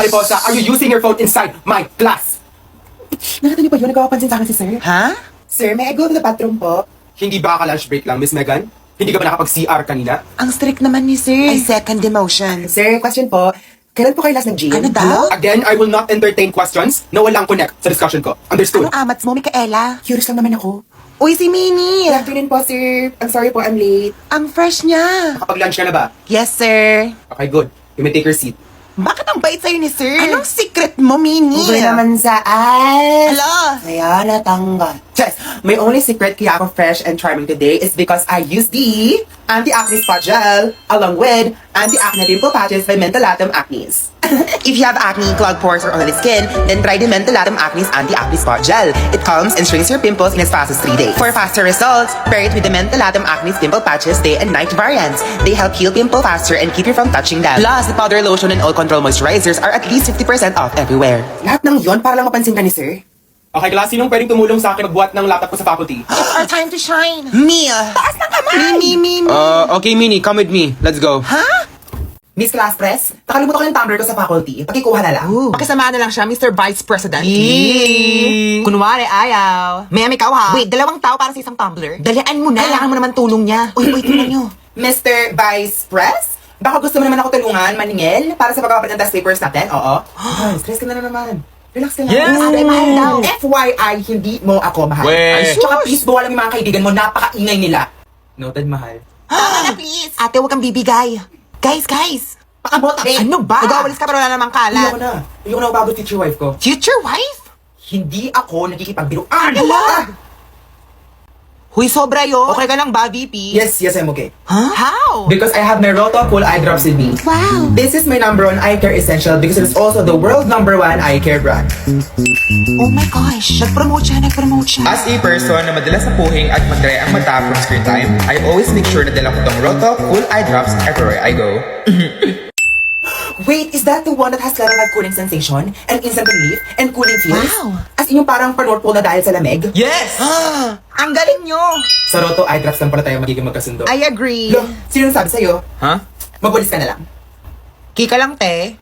Mariposa, are you using your phone inside my class? Nakita niyo ba yun? Nagkapansin sa akin si sir. Ha? Sir, may I go to the bathroom po? Hindi ba ka-lunch break lang, Miss Megan? Hindi ka ba nakapag-CR kanina? Ang strict naman ni sir. I second demotion. Sir, question po. Kailan po kayo last nag-gym? Ano daw? Again, I will not entertain questions na walang connect sa discussion ko. Understood? Anong amats mo, Micaela? Curious lang naman ako. Uy, si Minnie! Good afternoon po, sir. I'm sorry po, I'm late. Ang fresh niya. Nakapag-lunch ka na ba? Yes, sir. Okay, good. You may take your seat. Bakit ang bait sa'yo ni sir? Anong secret mo, Minnie? Ube naman sa eyes. Hala! Kaya natanggal. Yes, my only secret kaya ako fresh and charming today is because I use the anti-acne spot gel along with anti-acne pimple patches by Mentholatum Acnes. If you have acne, clogged pores, or oily skin, then try the Mentholatum Acnes anti-acne spot gel. It calms and shrinks your pimples in as fast as 3 days. For faster results, pair it with the Mentholatum Acnes pimple patches day and night variants. They help heal pimple faster and keep you from touching them. Plus, the powder lotion and oil control moisturizers are at least 50% off everywhere. Lahat ng yon para lang mapansin ka ni sir? Okay, class, sinong pwedeng tumulong sa akin magbuhat ng laptop ko sa faculty? It's our time to shine. Mia! Taas ng kamay! Mini! Okay, Minnie, come with me. Let's go. Ha? Miss Class Press, nakalimutan ko yung tumbler ko sa faculty. Pakikuha na lang. Pakisama na lang siya, Mr. Vice President. Kunwari, ayaw. Ma'am, ikaw ha. Wait, 2 tao para sa isang tumbler? Dalian mo na. Kailangan mo naman tulong niya. Uy, tingnan nyo. Mr. Vice Press, baka gusto mo naman ako tulungan, maningil, para sa pagkakapat ng test papers natin, oo? Stress ka na naman. Relax ka lang. Yes! Ate, mahal daw. FYI, hindi mo ako mahal. Weh. Tsaka please, bawalan mo yung mga kaibigan mo, napakaingay nila. Noted, mahal. Tama na, please. Ate, huwag kang bibigay. Guys. Pakabot, eh. Ano ba? Nag-awalis ka pero wala namang kalat. Ayoko na bago future wife ko. Future wife? Hindi ako nagkikipagbiruan. Huy, sobra yun. Okay ka lang ba, VP? Yes, I'm okay. Huh? How? Because I have my Roto Cool Eye Drops with me. Wow. This is my #1 eye care essential because it is also the world's #1 eye care brand. Oh my gosh. Nag-promote siya. As a person na madalas napuhing at mag-dry ang mata from screen time, I always make sure na dala ko tong Roto Cool Eye Drops everywhere I go. Wait, is that the one that has clarifying cooling sensation and instant relief and cooling feels? Wow. As in yung parang panorpol na dahil sa lamig? Yes! Ang galing nyo. Sa Roto Eye Drops lang pala tayo magiging magkasundo. I agree. Lo, sino sabi sa'yo? Huh? Magwalis ka na lang. Kika lang, te.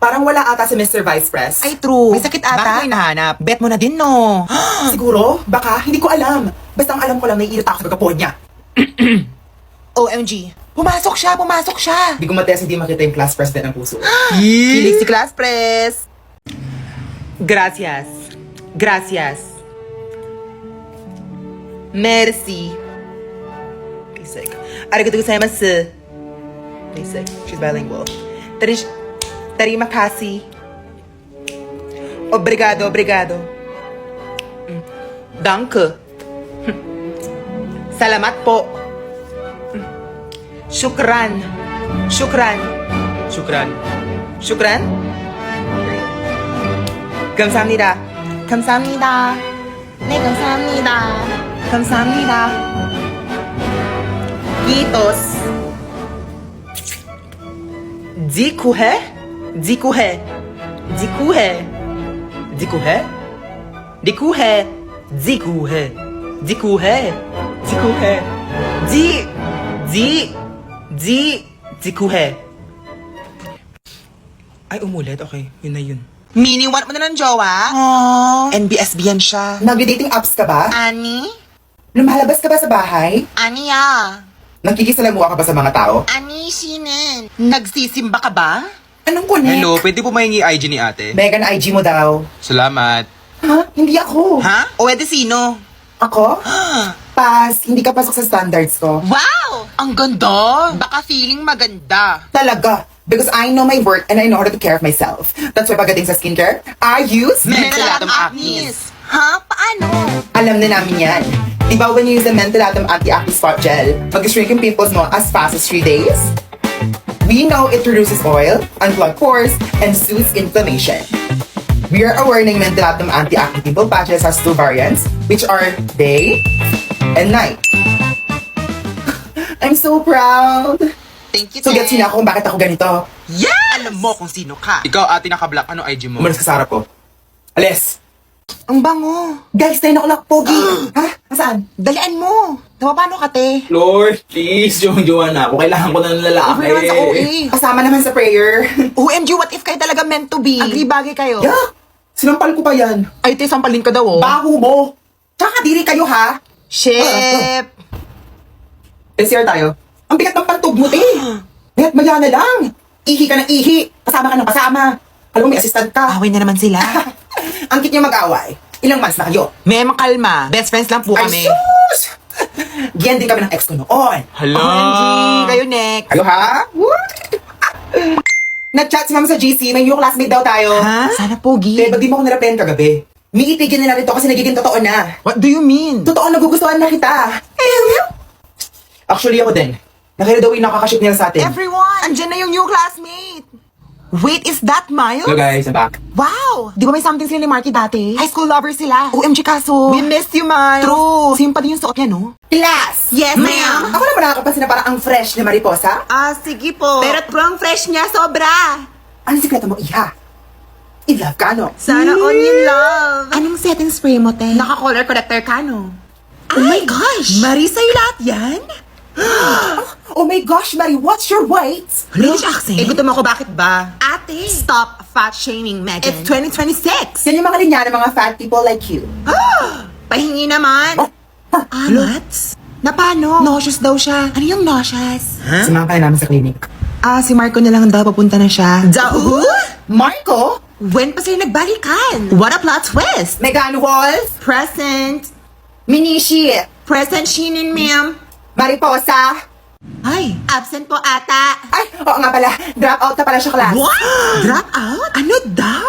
Parang wala ata si Mr. Vice Press. Ay, true. May sakit ata. Bakit may nahanap? Bet mo na din, no? Siguro? Baka? Hindi ko alam. Basta ang alam ko lang, naiirita ako sa pagkapon niya. OMG. Pumasok siya. Hindi ko matest, hindi makita yung class president ng puso. Kilig si Class Press. Gracias. Merci. Basic. Arigatou gozaimasu. Basic. She's bilingual. Tarimakashi. Obrigado. Danke. Salamat po. Shukran. 감사합니다. 네, 감사합니다. Kitos. Dikuhe. Ay, umulit. Okay, yun na yun. Mini, want mo na ng jowa? NBSBN siya. Nag-dating apps ka ba? Ani? Lumalabas ka ba sa bahay? Aniya? Nagkikisalamuha ka ba sa mga tao? Ani sinin? Nagsisimba ka ba? Anong connect? Hello, pwede po mahingi IG ni ate? Megan, IG mo daw. Salamat. Ha? Hindi ako. Ha? O edi sino? Ako? Pass, hindi ka pasok sa standards ko. Wow! Ang ganda! Baka feeling maganda. Talaga. Because I know my worth and I know how to take care of myself. That's why pagdating sa skincare, I use Mentholatum Acnes. Ha? Paano? Alam na namin yan. Diba when you use the Mentholatum Anti-Acne Spot Gel, mag-shrink yung pimples mo as fast as 3 days? We know it reduces oil, unclogs pores, and soothes inflammation. We are aware na yung Mentholatum Anti-Acne Pimple Patches has 2 variants, which are day and night. I'm so proud! Thank you, So gets na ako kung bakit ako ganito. Yes! Alam mo kung sino ka. Ikaw, ate naka-black. Ano IG mo? Umalis ka sa harap ko. Alis! Ang bango. Guys, 9 o'clock, pogi! Ha? Nasaan? Dalian mo. Diba, paano ka, te? Lord, please, jowa na ako. Kailangan ko na ng lalaki. Over naman sa OA. Kasama naman sa prayer. OMG, what if kayo talaga meant to be? Agree bagay kayo. Yak! Sinampal ko pa yan. Ay, te, sampalin ka daw, oh. Baho mo! Tsaka diri kayo ha! Ship! Desire tayo. Ang bigat ng pantog mo, te! Nga't maya na lang! Ihi ka ng ihi! Kasama ka ng kasama! Alam mo, may assistant ka. Away na naman sila. Ang cute niyo mag-away. Ilang months na kayo? May makalma. Best friends lang po kami. Ay, sus! Giyan din kami ng ex ko noon. Hello! OMG, kayo next. Kayo ha? Nag-chat si mama sa GC, may new classmate daw tayo. Ha? Sana pogi. Te, ba't di mo ako nirapen kagabi? Miitigil na rin to kasi nagiging totoo na. What do you mean? Totoo nagugustuhan na kita. Actually ako din. Nakita daw yung nakakaship nila sa atin. Everyone! Andyan na yung new classmate. Wait, is that Miles? Hello guys, I'm back. Wow! Di ba may something sila ni Marky dati? High school lovers sila. OMG kaso. We missed you, Miles. True. Same pa din yung suot niya, no? Class! Yes, ma'am. Ako naman nakakapansin na parang ang fresh ni Mariposa. Sige po. Pero ang fresh niya, sobra. Ano sikreto mo, Iha? In love ka, no? Sana all in love. Anong setting spray mo, te? Naka-color corrector ka, no? Oh my gosh! Marie, sa'yo lahat yan? Oh my gosh, Mari, what's your weight? British accent? Gutom ako, bakit ba? Ate! Stop fat-shaming, Megan. It's 2026! Yan yung mga linya ng mga fat people like you. Pahingi naman! Nuts? Na paano? Nauseous daw siya. Ano yung nauseous? Sumama ka na namin sa clinic. Si Marco na lang daw papunta na siya. Who? Marco? When pa sila nagbalikan? What a plot twist! Megan Walls? Present! Minishi? Present Shinin, ma'am. Mariposa? Ay, absent po ata. Ay, oo nga pala. Drop out na pala siya, class. What? Drop out? Ano daw?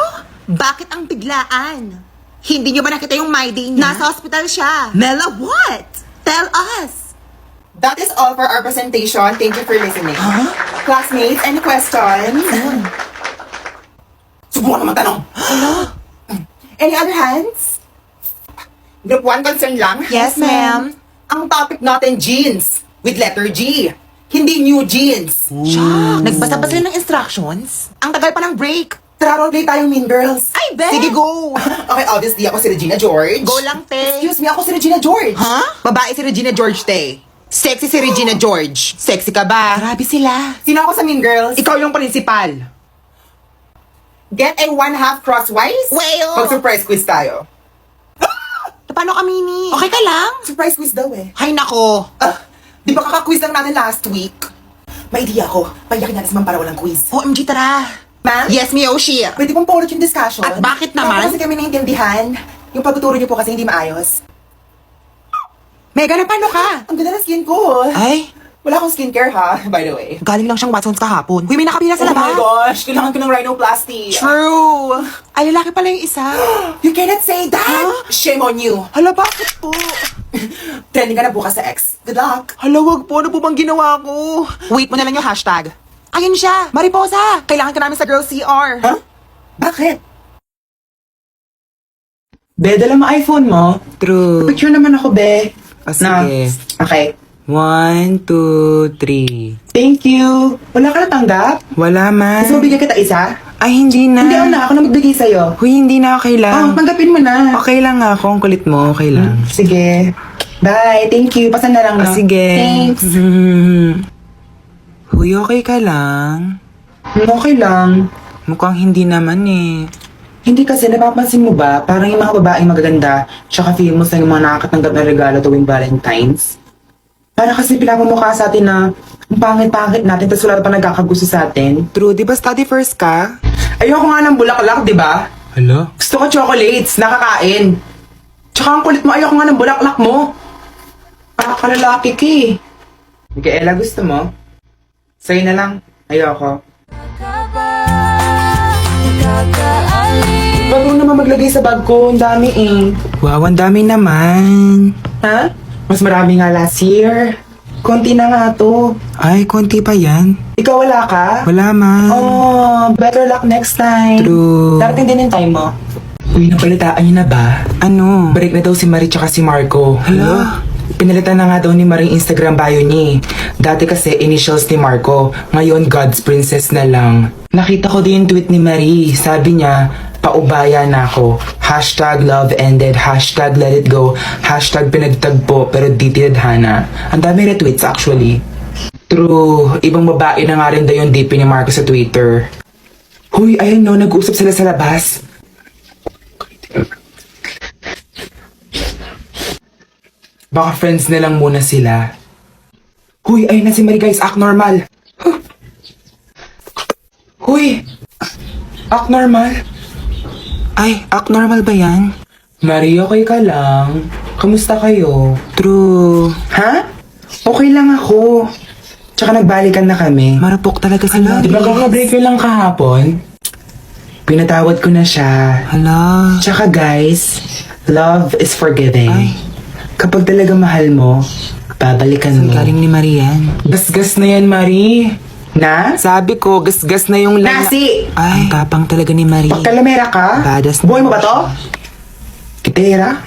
Bakit ang biglaan? Hindi niyo ba nakita yung my day niya? Nasa hospital siya. Mela, what? Tell us. That is all for our presentation. Thank you for listening. Classmates, any questions? Subukan naman tanong. Any other hands? Group 1 concern lang? Yes, ma'am. Ang topic natin, jeans. With letter G. Hindi new jeans. Shucks. Nagbasa pa sila ng instructions? Ang tagal pa ng break. Tara, roleplay tayong Mean Girls. Ay, be! Sige, go! Okay, obviously, ako si Regina George. Go lang, te. Excuse me, ako si Regina George. Ha? Babae si Regina George, te. Sexy si Regina George. Sexy ka ba? Grabe sila. Sino ako sa Mean Girls? Ikaw yung principal. Get a 1/2 crosswise? Well. Pag-surprise quiz tayo. Paano kami ni? Okay ka lang? Surprise quiz daw eh. Hay nako. Di ba kaka-quiz lang natin last week? May idea ako. Payakin natin si Ma'am para walang quiz. OMG, tara. Ma'am? Yes, Miyoshi. Pwede pong pulot yung discussion. At bakit Kaya naman? po kasi kami naintindihan. Yung pagtuturo niyo po kasi hindi maayos. Megan, paano ka? Ang ganda ng skin ko. Ay, Wala akong skincare ha, by the way. galing lang siyang Watson's kahapon. Uy, may nakapila sa Oh my labas. gosh, kailangan ko ng rhinoplasty. True. Ay, lalaki pala yung isa. You cannot say that! Shame on you. Hala, bakit po? Trending ka na bukas sa X. Good luck. Hala, wag po. Ano po bang ginawa ko? Wait mo na lang yung hashtag. Ayun siya. Mariposa. Kailangan ka namin sa Girl CR. Huh? Bakit? Be, dala mo iPhone mo? True. Picture naman ako, be. sige. Okay. 1, 2, 3. Thank you. Wala ka natanggap? Wala man. Gusto mo bigyan kita isa? Ay, hindi na. Hindi, ako na magbigay sa'yo. Huy, hindi na. Okay lang. Tanggapin mo na. Okay lang nga ako. Ang kulit mo. Okay lang. Sige. Bye. Thank you. Pasan na lang, no? Sige. Thanks. Huy, okay ka lang? Okay lang. Mukhang hindi naman eh. Hindi kasi, napapansin mo ba, parang yung mga babaeng magaganda, tsaka famous na yung mga nakakatanggap ng regalo tuwing Valentine's? Parang kasi pinapamukha sa atin na ang pangit-pangit natin, tapos wala pa nagkakagusto sa atin. True, di ba study first ka? Ayoko nga ng bulaklak, di ba? Hala? Gusto ko chocolates, nakakain. Tsaka ang kulit mo, ayoko nga ng bulaklak mo. Kalalaki ka eh. Mikaela, gusto mo? Sa'yo na lang. Ayoko. Bago naman maglagay sa bag ko, ang dami eh. Wow, ang dami naman. Ha? Mas marami nga last year. Konti na nga to. Ay, konti pa yan. Ikaw wala ka? Wala man. Oh, better luck next time. True. Darating din yung time mo. Uy, napalitaan niyo na ba? Ano? Break na daw si Marie tsaka si Marco. Hala? Pinalitan na nga daw ni Marie Instagram bio niya. Dati kasi initials ni Marco. Ngayon, God's Princess na lang. Nakita ko din yung tweet ni Marie. Sabi niya, Paubaya na ako. Hashtag love ended. Hashtag let it go. Hashtag pinagtagpo pero di tinadhana. Ang dami retweets actually. True. Ibang babae na nga rin daw yung DP ni Marcos sa Twitter. Huy, ayun no, nag-uusap sila sa labas. Baka friends na lang muna sila. Huy, ayun na si Marie guys, act normal. Huh. Huy, act normal. Ay, act normal ba yan? Marie, okay ka lang? Kamusta kayo? True. Ha? Okay lang ako. Tsaka nagbalikan na kami. Marupok talaga si Di ba kakabreak yun lang kahapon? Pinatawad ko na siya. Hala. Tsaka guys, love is forgiving. Ay. Kapag talaga mahal mo, babalikan mo. Galing ni Marian. Gasgas na yan, Marie. Na? Sabi ko, gasgas na yung Nasi! Ay, ang tapang talaga ni Marie. Pagkalamera ka? Badass. Buhay mo ba to? Kitera?